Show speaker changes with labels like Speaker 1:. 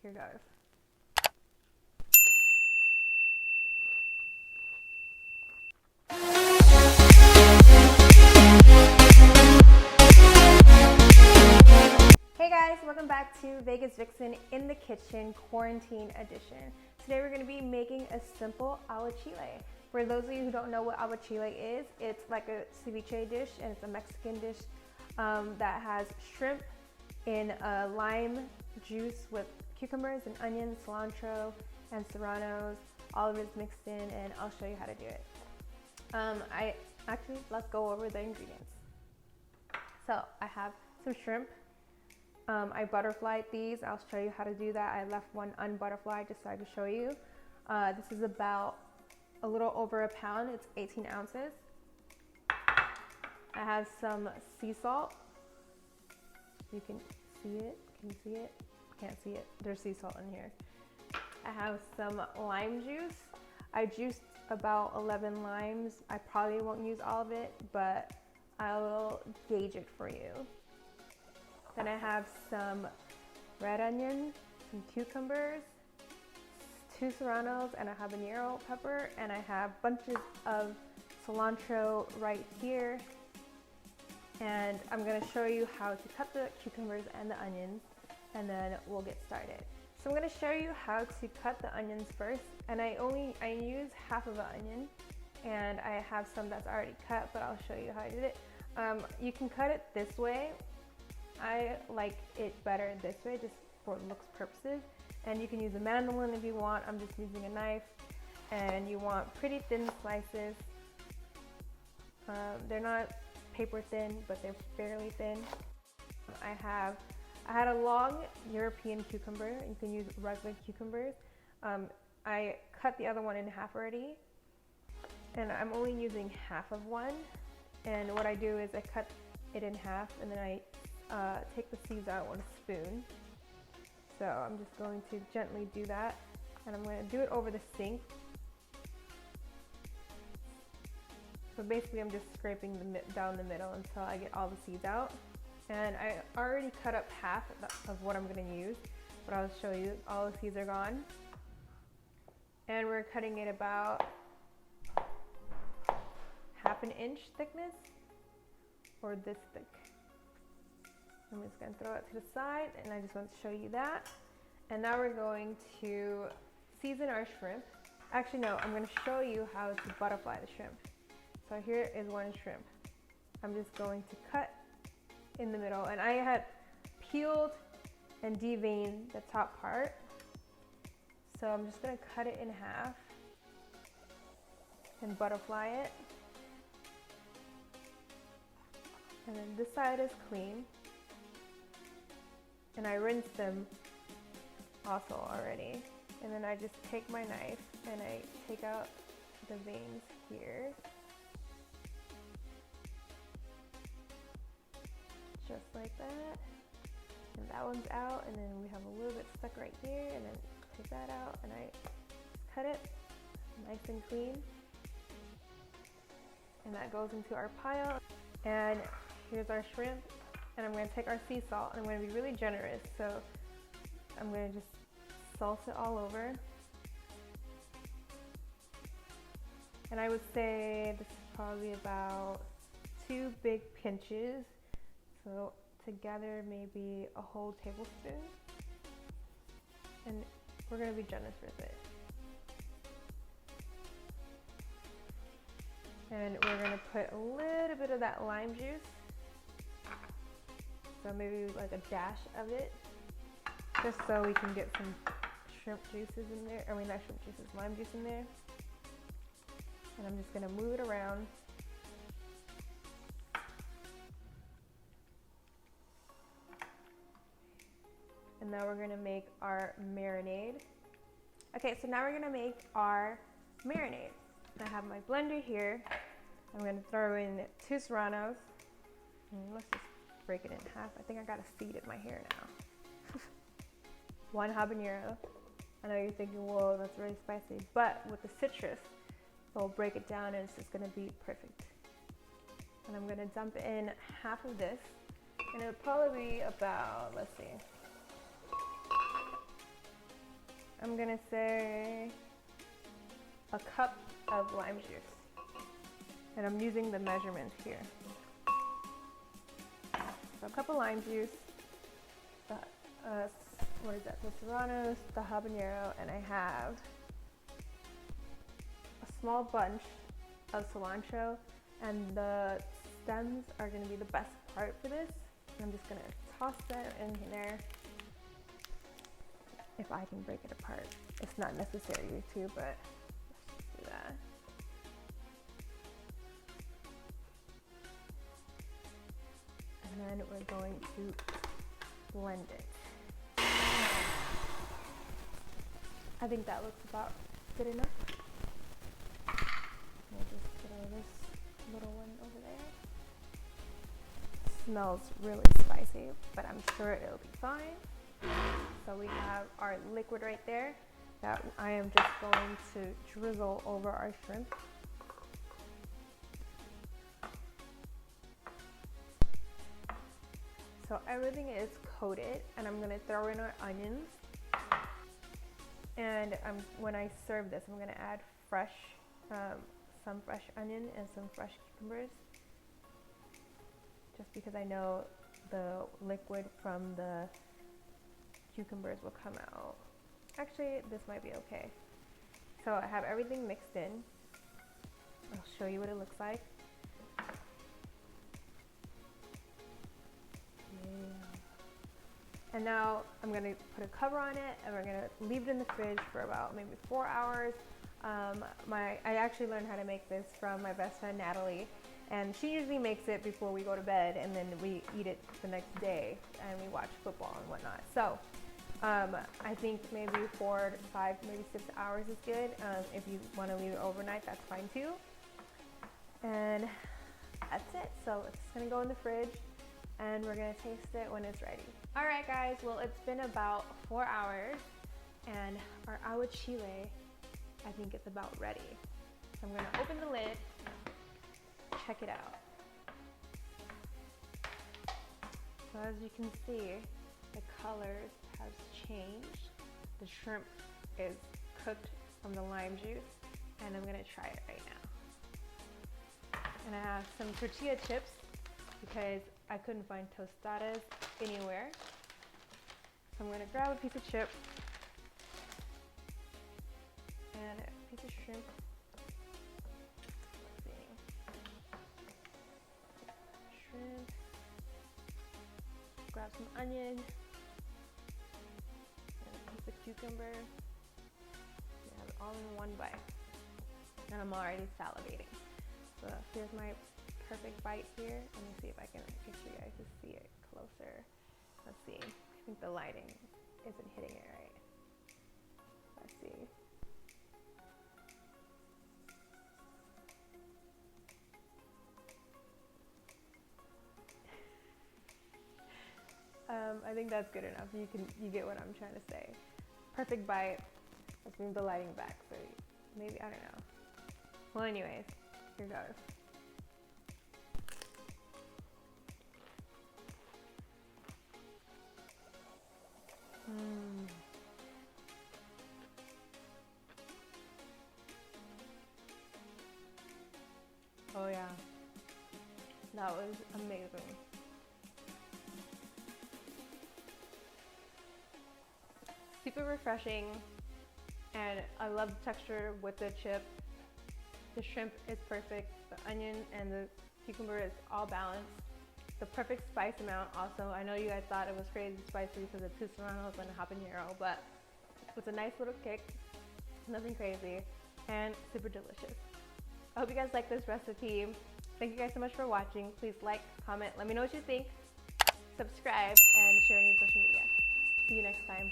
Speaker 1: Here goes. Hey guys, welcome back to Vegas Vixen in the Kitchen Quarantine Edition. Today we're going to be making a simple aguachile. For those of you who don't know what aguachile is, it's like a ceviche dish, and it's a Mexican dish that has shrimp in a lime juice with cucumbers and onions, cilantro, and serranos. All of it's mixed in, and I'll show you how to do it. Let's go over the ingredients. So I have some shrimp. I butterflied these. I'll show you how to do that. I left one unbutterflied just so I could show you. This is about a little over a pound. It's 18 ounces. I have some sea salt. You can see it. Can you see it? Can't see it. There's sea salt in here. I have some lime juice. I juiced about 11 limes. I probably won't use all of it, but I will gauge it for you. Then I have some red onion, some cucumbers, 2 serranos, and a habanero pepper, and I have bunches of cilantro right here. And I'm gonna show you how to cut the cucumbers and the onions, and then we'll get started. So I'm gonna show you how to cut the onions first, and I use half of an onion, and I have some that's already cut, but I'll show you how I did it. You can cut it this way. I like it better this way, just for looks purposes. And you can use a mandolin if you want. I'm just using a knife. And you want pretty thin slices. They're not paper thin, but they're fairly thin. I had a long European cucumber. You can use regular cucumbers. I cut the other one in half already, and I'm only using half of one. And what I do is I cut it in half, and then I take the seeds out with a spoon. So I'm just going to gently do that, and I'm going to do it over the sink. So basically I'm just scraping down the middle until I get all the seeds out. And I already cut up half of what I'm going to use, but I'll show you. All the seeds are gone. And we're cutting it about half an inch thickness, or this thick. I'm just going to throw it to the side, and I just want to show you that. And now we're going to season our shrimp. Actually, no, I'm going to show you how to butterfly the shrimp. So here is one shrimp. I'm just going to cut in the middle, and I had peeled and deveined the top part. So I'm just going to cut it in half and butterfly it. And then this side is clean. And I rinse them also already. And then I just take my knife and I take out the veins here. Just like that. And that one's out, and then we have a little bit stuck right here, and then take that out, and I cut it nice and clean. And that goes into our pile. And here's our shrimp. And I'm going to take our sea salt, and I'm going to be really generous. So I'm going to just salt it all over. And I would say this is probably about 2 big pinches. So together maybe a whole tablespoon. And we're going to be generous with it. And we're going to put a little bit of that lime juice. So maybe like a dash of it, just so we can get some shrimp juices in there. I mean, not shrimp juices, lime juice in there. And I'm just gonna move it around. And now we're gonna make our marinade. Okay, so now we're gonna make our marinade. I have my blender here. I'm gonna throw in 2 serranos. Let's just break it in half. I think I got a seed in my hair now. 1 habanero. I know you're thinking, whoa, that's really spicy. But with the citrus, it'll break it down, and it's just gonna be perfect. And I'm gonna dump in half of this. And it'll probably be about, let's see, I'm gonna say a cup of lime juice. And I'm using the measurements here. So a cup of lime juice, what is that, the serranos, the habanero, and I have a small bunch of cilantro, and the stems are gonna be the best part for this. I'm just gonna toss that in there. If I can break it apart. It's not necessary to, but let's just do that. And then we're going to blend it. I think that looks about good enough. We'll just throw this little one over there. Smells really spicy, but I'm sure it'll be fine. So we have our liquid right there that I am just going to drizzle over our shrimp. So everything is coated, and I'm gonna throw in our onions. And when I serve this, I'm gonna add some fresh onion and some fresh cucumbers, just because I know the liquid from the cucumbers will come out. Actually, this might be okay. So I have everything mixed in. I'll show you what it looks like. And now I'm gonna put a cover on it, and we're gonna leave it in the fridge for about maybe 4 hours. I actually learned how to make this from my best friend Natalie, and she usually makes it before we go to bed, and then we eat it the next day, and we watch football and whatnot. So I think maybe 4 to 5, maybe 6 hours is good. If you want to leave it overnight, that's fine too. And that's it. So it's gonna go in the fridge, and we're gonna taste it when it's ready. All right, guys. Well, it's been about 4 hours, and our aguachile, I think it's about ready. So I'm gonna open the lid, check it out. So as you can see, the colors has changed. The shrimp is cooked from the lime juice, and I'm gonna try it right now. And I have some tortilla chips because I couldn't find tostadas anywhere. So I'm gonna grab a piece of chip and a piece of shrimp. Let's see. Shrimp. Grab some onion and a piece of cucumber. You have it all in one bite. And I'm already salivating. So here's my perfect bite here. Let me see if I can get you guys to see it closer. Let's see. I think the lighting isn't hitting it right. Let's see. I think that's good enough. You get what I'm trying to say. Perfect bite. Let's move the lighting back. So maybe, I don't know. Well, anyways, here goes. Oh yeah, that was amazing. Super refreshing, and I love the texture with the chip. The shrimp is perfect, the onion and the cucumber is all balanced. The perfect spice amount also. I know you guys thought it was crazy spicy because of 2 serranos and a habanero, but it's a nice little kick, nothing crazy, and super delicious. I hope you guys like this recipe. Thank you guys so much for watching. Please like, comment, let me know what you think, subscribe, and share on your social media. See you next time.